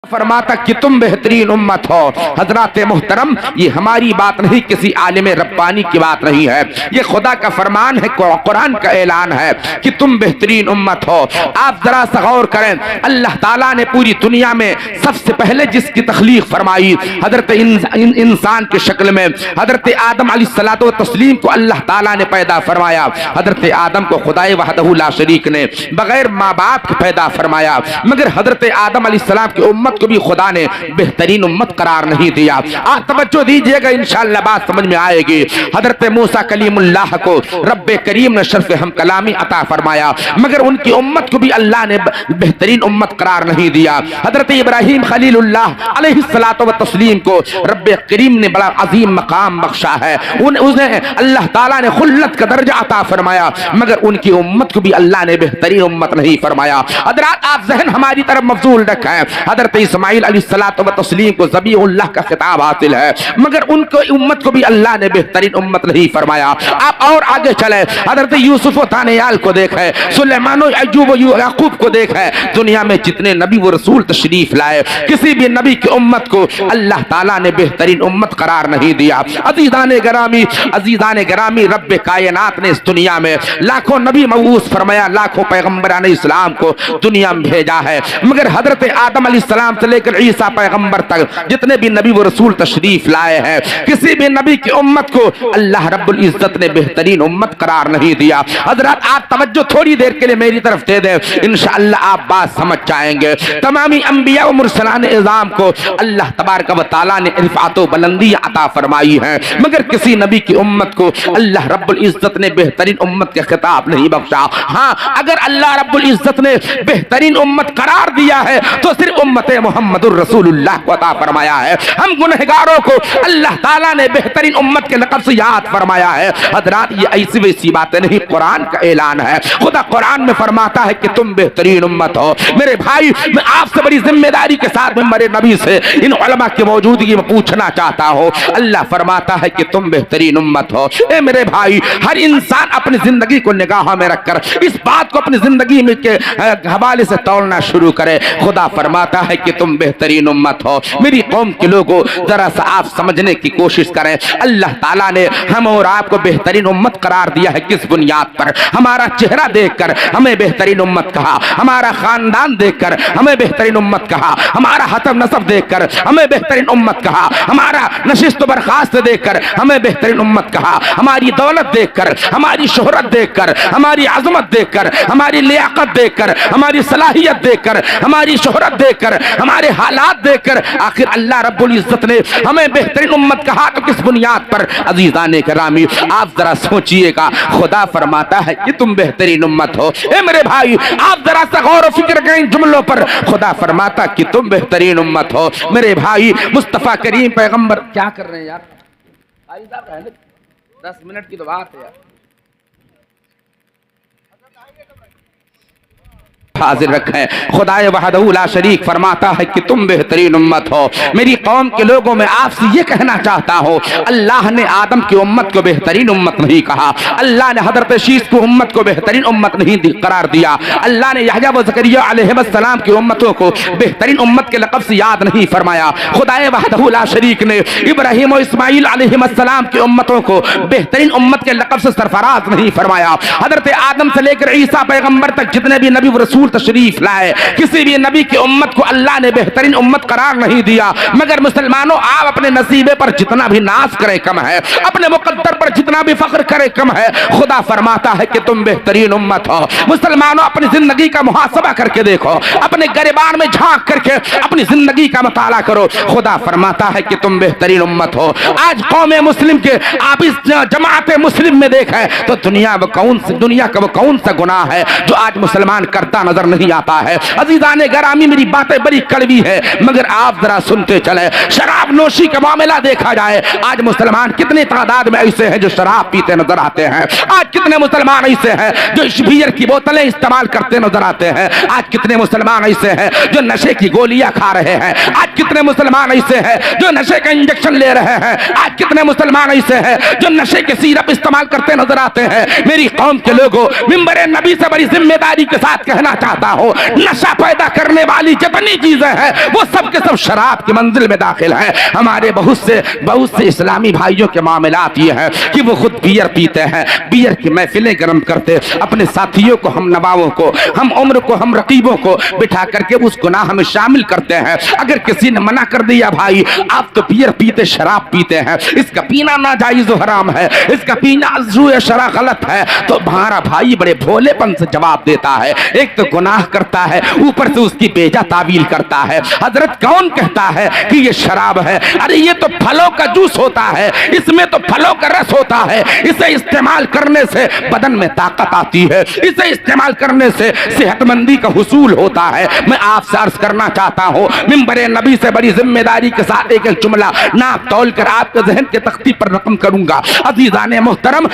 फरमाता कि तुम बेहतरीन उम्मत हो। हजरात मोहतरम, ये हमारी बात नहीं, किसी आलिम रब्बानी की बात नहीं है, ये खुदा का फरमान है, कुरान का ऐलान है कि तुम बेहतरीन उम्मत हो। आप जरा सा गौर करें, अल्लाह ताला ने पूरी दुनिया में सबसे पहले जिसकी तख्लीक फरमाई हजरत इंसान की शक्ल में हजरत आदम अलैहिस्सलातो तस्लीम को अल्लाह ताला ने पैदा फरमाया। हजरत आदम को खुदाए वहदहू ला शरीक ने बगैर माँ बाप के पैदा फरमाया, मगर हजरत आदम अलैहिस्सलाम की उम्मत को भी खुदा ने बेहतरीन उम्मत करार नहीं दिया। आप तवज्जो दीजिएगा, इंशाअल्लाह बात समझ में आएगी। हजरत मूसा कलीमुल्लाह को रब्बे करीम ने शर्फ हम कलामी अता फरमाया, मगर उनकी उम्मत को भी अल्लाह ने बेहतरीन उम्मत करार नहीं दिया। हजरत इब्राहीम खलीलुल्लाह अलैहिस्सलातो व तस्लीम को रब्बे करीम ने बड़ा अजीम मकाम बख्शा है, उन्हें अल्लाह ताला ने खुल्लत का दर्जा अता फरमाया, मगर उनकी उम्मत को भी अल्लाह ने बेहतरीन उम्मत नहीं फरमाया। हजरात, आप जहन हमारी तरफ मबजूल रखें, हजरत इस्माइल अलैहिस्सलातो व तस्लीम को ज़बीहुल्लाह का खिताब हासिल है, मगर उनको उम्मत को भी अल्लाह ने बेहतरीन उम्मत नहीं फरमाया। आप और आगे चले, हजरत यूसुफ व दानियाल को देखे, सुलेमान व अय्यूब व याकूब को देखे, दुनिया में जितने नबी व रसूल तशरीफ लाए, किसी भी नबी की उम्मत को अल्लाह ताला ने बेहतरीन उम्मत करार नहीं दिया। अजीज़ान गिरामी, रब्बे कायनात ने इस दुनिया में लाखों नबी मबूस फरमाया, लाखों पैगम्बरान इस्लाम को दुनिया में भेजा है, मगर हजरत आदम अलैहिस्सलाम से लेकर ईसा पैगंबर तक जितने भी नबी व रसूल तशरीफ लाए हैं, किसी भी नबी की उम्मत को अल्लाह रब्बुल इज्जत ने बेहतरीन उम्मत करार नहीं दिया। हजरत, आप तवज्जो थोड़ी देर के लिए मेरी तरफ दे दें, इंशाअल्लाह आप बात समझ जाएंगे। तमामी अंबिया व मुरसलान इज़ाम को अल्लाह तबारक व तआला ने रिफ़अत व बुलंदी अता फरमाई है, मगर किसी नबी की उम्मत को अल्लाह रब्बुल इज्जत ने बेहतरीन उम्मत का खिताब नहीं बख्शा। हाँ, अगर अल्लाह रब्बुल इज्जत ने बेहतरीन उम्मत करार दिया है तो सिर्फ उम्मत मुहम्मदुर रसूलुल्लाह को अता फरमाया है। हम गुनहगारों को अल्लाह ताला ने बेहतरीन उम्मत के लक़ब से याद फरमाया है। हज़रात, ये ऐसी वैसी बातें नहीं, कुरान का ऐलान है। खुदा कुरान में फरमाता है कि तुम बेहतरीन उम्मत हो। मेरे भाई, मैं आपसे बड़ी जिम्मेदारी के साथ में मेरे नबी से इन उलमा की मौजूदगी में पूछना चाहता हूँ। अल्लाह फरमाता है कि तुम बेहतरीन उम्मत हो। ए मेरे भाई, हर इंसान अपनी जिंदगी को निगाह में रखकर इस बात को अपनी जिंदगी में के हवाले से तोलना शुरू करे। खुदा फरमाता है कि तुम बेहतरीन उम्मत हो। मेरी कौम के लोगों, जरा सा आप समझने की कोशिश करें, अल्लाह ताला ने हम और आपको बेहतरीन उम्मत करार दिया है किस बुनियाद पर? हमारा चेहरा देखकर हमें बेहतरीन उम्मत कहा, हमारा खानदान देखकर हमें बेहतरीन उम्मत कहा, हमारा हसब नसब देखकर हमें बेहतरीन उम्मत कहा, हमारा नशिस्त बर्खास्त देखकर हमें बेहतरीन उम्मत कहा, हमारी दौलत देखकर, हमारी शोहरत देखकर, हमारी अजमत देखकर, हमारी लियाकत देखकर, हमारी सलाहियत देखकर, हमारी शोहरत देखकर, हमारे हालात देखकर आखिर अल्लाह रब्बुल इज्जत ने हमें बेहतरीन उम्मत कहा तो किस बुनियाद पर? अजीज़ाने करामी, आप जरा सोचिएगा, खुदा फरमाता है कि तुम बेहतरीन उम्मत हो। ए मेरे भाई, आप जरा सा गौर व फिक्र करें इन जुमलों पर। खुदा फरमाता कि तुम बेहतरीन उम्मत हो। मेरे भाई, मुस्तफ़ा करीम पैगंबर क्या कर रहे हैं यार? 10 मिनट की तो बात है यार। हाजिर रखें, खुदाए वहदहू ला शरीक फरमाता है कि तुम बेहतरीन उम्मत हो। मेरी कौम के लोगों में आपसे ये कहना चाहता हूँ, अल्लाह ने आदम की उम्मत को बेहतरीन उम्मत नहीं कहा, अल्लाह ने हजरत शीश की उम्मत को बेहतरीन उम्मत नहीं करार दिया, अल्लाह ने यहया व ज़करिया अलैहिस्सलाम की उम्मतों को बेहतरीन उम्मत के लक़ब से याद नहीं फरमाया। खुदाए वहदहू ला शरीक ने इब्राहीम और इस्माइल अलैहिस्सलाम की उम्मतों को बेहतरीन उम्मत के लक़ब से सरफराज नहीं फरमाया। हजरत आदम से लेकर ईसा पैगंबर तक जितने भी नबी व रसूल तशरीफ लाए, किसी भी नबी की उम्मत को अल्लाह ने बेहतरीन उम्मत करार नहीं दिया। मगर मुसलमानों, आप अपने नसीबे पर जितना भी नाज करें कम है, अपने मुकद्दर पर जितना भी फख्र करें कम है। खुदा फरमाता है कि तुम बेहतरीन उम्मत हो। मुसलमानों, अपनी जिंदगी का मुहासबा करके देखो, अपने गिरबान में झांक करके अपनी जिंदगी का मुताला करो। खुदा फरमाता है कि तुम बेहतरीन उम्मत हो। आज कौम मुस्लिम के आप इस जमात मुस्लिम में देखें तो दुनिया का वो कौन सा गुनाह है जो आज मुसलमान करता नजर नहीं आता है? अजीज़ाने गरामी, मेरी बातें बड़ी कड़वी है, मगर आप जरा सुनते चले। शराब नोशी का मामला देखा जाए, आज मुसलमान कितने तादाद में ऐसे हैं जो शराब पीते नजर आते हैं। आज कितने मुसलमान ऐसे हैं जो बियर की बोतलें इस्तेमाल करते नजर आते हैं। आज कितने मुसलमान ऐसे हैं जो नशे की गोलियां खा रहे हैं। आज कितने मुसलमान ऐसे हैं जो नशे का इंजेक्शन ले रहे हैं। आज कितने मुसलमान ऐसे हैं जो नशे के सिरप इस्तेमाल करते नजर आते हैं। मेरी कौम के लोगों, मिंबर नबी से बड़ी जिम्मेदारी के साथ कहना चाहता हूँ, नशा पैदा करने वाली जितनी चीजें हैं वो सब के सब शराब की मंजिल में दाखिल हैं। हमारे बहुत से इस्लामी भाइयों के मामलात ये हैं कि वो खुद बियर पीते हैं, बियर की महफिलें गर्म करते, अपने साथियों को, हम नवाबों को, हम उम्र को, हम रकीबों को बिठा करके उस गुनाह में शामिल करते हैं। अगर किसी ने मना कर दिया भाई आप तो बियर पीते, शराब पीते हैं, इसका पीना नाजायज हराम है, इसका पीना जुए शरा गलत है, तो हमारा भाई बड़े भोलेपन से जवाब देता है। एक तो गुनाह करता है, ऊपर से उसकी बेजा तावील करता है। हजरत कौन कहता है कि ये शराब है? अरे ये तो फलों का जूस होता है, इसमें तो फलों का रस होता है, इसे इस्तेमाल करने से बदन में ताकत आती है, इसे इस्तेमाल करने से सेहतमंदी का हुसूल होता है। मैं आपसे अर्ज करना चाहता हूँ, मिंबरे नबी से बड़ी जिम्मेदारी के साथ एक जुमला नाप तौल कर आपके जहन के तख्ती पर रकम करूंगा। अजीजाने मोहतरम,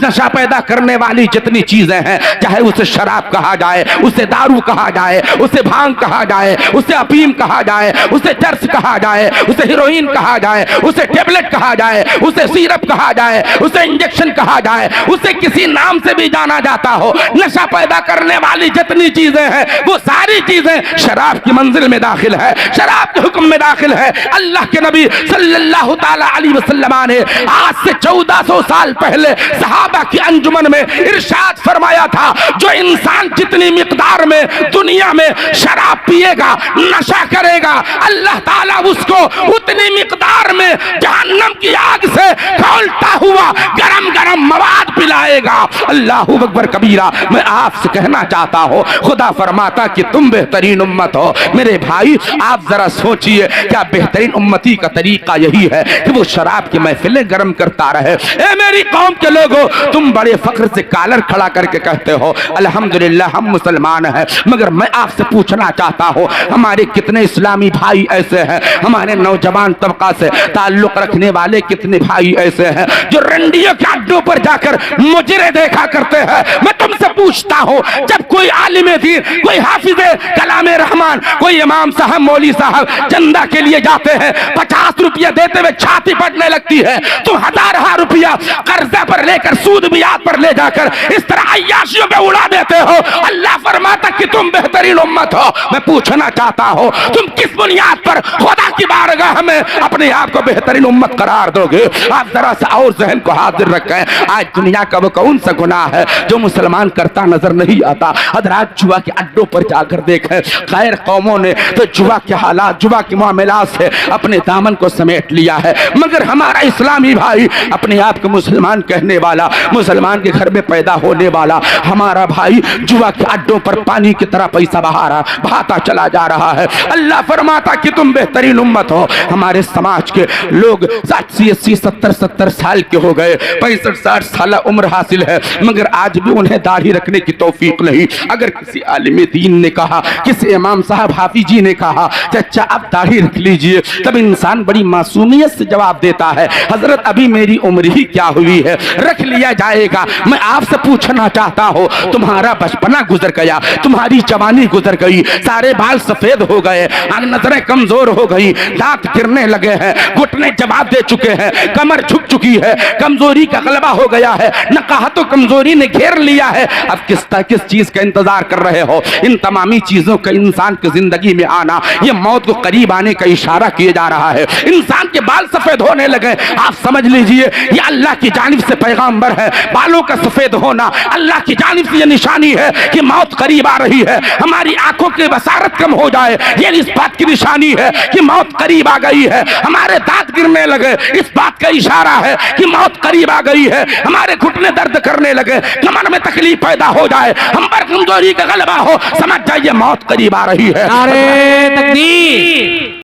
नशा पैदा करने वाली जितनी चीजें हैं, चाहे उसे शराब कहा जाए, उसे दारू कहा जाए, उसे भांग कहा जाए, उसे अफीम कहा जाए, उसे चर्च कहा जाए, उसे हीरोइन कहा जाए, उसे टेबलेट कहा जाए, उसे सिरप कहा जाए, उसे इंजेक्शन कहा जाए, उसे किसी नाम से भी जाना जाता हो, नशा पैदा करने वाली जितनी चीजें हैं वो सारी चीजें शराब की मंजिल में दाखिल है, शराब के हुक्म में दाखिल है। अल्लाह के नबी सल्लल्लाहु ताला अलैहि वसल्लम ने आज से 1400 साल पहले सहाबा की अंजुमन में इरशाद फरमाया था, जो इंसान जितनी मिकदार में दुनिया में शराब पिएगा, नशा करेगा, अल्लाह ताला उसको उतनी मिकदार में जहन्नम की आग से खौलता हुआ गरम गरम मवाद पिलाएगा। अल्लाहु अकबर कबीरा। मैं आपसे कहना चाहता हूँ, खुदा फरमाता कि तुम बेहतरीन उम्मत हो। मेरे भाई आप जरा सोचिए, क्या बेहतरीन उम्मती का तरीका यही है कि वो शराब की महफिलें गर्म करता रहे? ए मेरी कौम के लोगों, तुम बड़े फख्र से कालर खड़ा करके कहते हो अल्हम्दुलिल्लाह हम मुसलमान हैं, मगर मैं आपसे पूछना चाहता हूँ, हमारे कितने इस्लामी भाई ऐसे हैं, हमारे नौजवान तबका से ताल्लुक रखने वाले कितने भाई ऐसे हैं जो रंडियों के अड्डों पर जाकर मुजरे देखा करते हैं? मैं तुमसे पूछता हूँ, जब कोई आलिम दीन, कोई हाफिज़े कलामे रहमान, कोई इमाम साहब, मौली साहब चंदा के लिए जाते हैं, 50 रुपया देते हुए छाती फटने लगती है, तुम 1000 रुपया कर्जा पर लेकर, सूद ब्याज पर ले जाकर इस तरह अय्याशियों पे उड़ा देते हो। अल्लाह फरमाता कि तुम बेहतरीन उम्मत हो। मैं पूछना चाहता हूँ, तुम किस बुनियाद पर खुदा की बारगाह में अपने आप को बेहतरीन उम्मत करार दोगे? आप जरा सा और जहन को हाजिर रखें, आज दुनिया का वो कौन सा गुनाह है जो मुसलमान करता नजर नहीं आता? हजरात जुआ के अड्डों पर जाकर देखें, गैर कौमों ने तो जुआ के हालात, जुआ के मामलात से अपने दामन को समेट लिया है, मगर हमारा इस्लामी भाई, अपने आप को मुसलमान कहने वाला, मुसलमान के घर में पैदा होने वाला हमारा भाई जुआ के अड्डों पर पानी की तरह पैसा बहाता चला जा रहा है। अल्लाह फरमाता कि तुम बेहतरीन उम्मत हो। हमारे समाज के लोग 80, 80, 70 साल के हो गए, 65, 60 साल उम्र हासिल है, मगर आज भी उन्हें दाढ़ी रखने की तौफीक नहीं। अगर किसी आलिम दीन ने कहा, किसी इमाम साहब हाफिज जी ने कहा चाचा आप दाढ़ी रख लीजिए, तब इंसान बड़ी मासूमियत से जवाब देता है, हजरत अभी मेरी उम्र ही क्या हुई है, रख लिया जाएगा। मैं आपसे पूछना चाहता हूँ, तुम्हारा बचपना गुजर गया, तुम्हारी जवानी गुजर गई, सारे बाल सफेद हो गए, नजरें कमजोर हो गई, दांत गिरने लगे हैं, घुटने जवाब दे चुके हैं, कमर झुक चुकी है, कमजोरी का गलबा हो गया है, न कहा तो कमजोरी ने घेर लिया है। अब किस चीज का इंतजार कर रहे हो? इन तमामी चीजों का इंसान की जिंदगी में आना, ये मौत को करीब आने का इशारा किया जा रहा है। इंसान के बाल सफेद होने लगे, आप समझ लीजिए ये अल्लाह की जानिब से पैगाम्बर है। बालों का सफेद होना अल्लाह की जानिब से ये निशानी है कि मौत करीब आ रही है। हमारी आंखों की बसारत कम हो जाए, ये इस बात की निशानी है कि मौत करीब आ गई है। हमारे दांत गिरने लगे, इस बात का इशारा है कि मौत करीब आ गई है। हमारे घुटने दर्द करने लगे, कमर में तकलीफ पैदा हो जाए, हम पर कमजोरी का गलबा हो, समझ जाइए मौत करीब आ रही है। नारे तकबीर।